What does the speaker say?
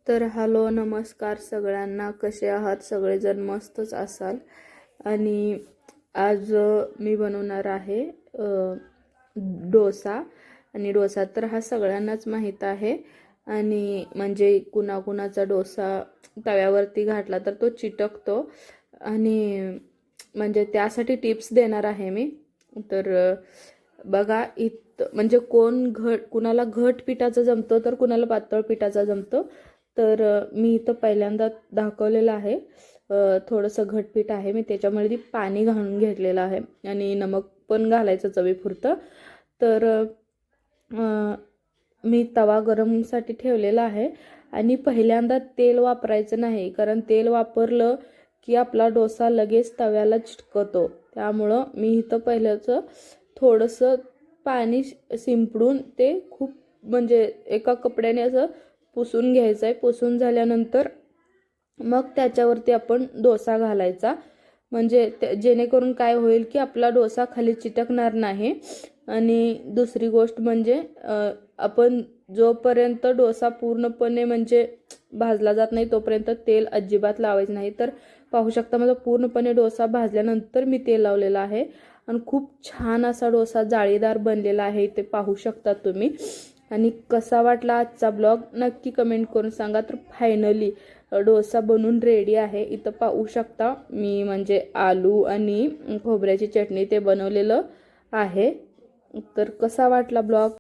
तर हॅलो नमस्कार सगळ्यांना, कसे आहात? सगळेजण मस्तच असाल. आणि आज मी बनवणार आहे डोसा. आणि डोसा तर हा सगळ्यांनाच माहीत आहे. आणि म्हणजे कुणाकुणाचा डोसा तव्यावरती घातला तर तो चिटकतो. आणि म्हणजे त्यासाठी टिप्स देणार आहे मी. तर बघा, म्हणजे कुणाला घट पिठाचं जमतं तर कुणाला पातळ पिठाचं जमतं. तर मी इथं पहिल्यांदा दाखवलेलं आहे. थोडंसं घटपीठ आहे, मी त्याच्यामध्ये पाणी घालून घेतलेलं आहे आणि नमक पण घालायचं चवीपुरतं. तर मी तवा गरमसाठी ठेवलेला आहे. आणि पहिल्यांदा तेल वापरायचं नाही, कारण तेल वापरलं की आपला डोसा लगेच तव्याला चिटकतो. त्यामुळं मी इथं पहिलंच थोडंसं पाणी शिंपडून ते खूप म्हणजे एका कपड्याने असं पुसून घ्यायचं आहे. पुसून झाल्यानंतर मग त्याच्यावरती आपण डोसा घालायचा. म्हणजे जेणेकरून काय होईल की आपला डोसा खाली चिटकणार नाही. आणि दुसरी गोष्ट म्हणजे आपण जोपर्यंत डोसा पूर्णपणे म्हणजे भाजला जात नाही तोपर्यंत तेल अजिबात लावायचं नाही. तर पाहू शकता, माझा पूर्णपणे डोसा भाजल्यानंतर मी तेल लावलेलं आहे आणि खूप छान असा डोसा जाळीदार बनलेला आहे, ते पाहू शकता तुम्ही. आणि कसा वाटला आजचा ब्लॉग नक्की कमेंट करून सांगा. तर फायनली डोसा बनून रेडी आहे. इथं पाहू शकता मी म्हणजे आलू आणि खोबऱ्याची चटणी ते बनवलेलं आहे. तर कसा वाटला ब्लॉग?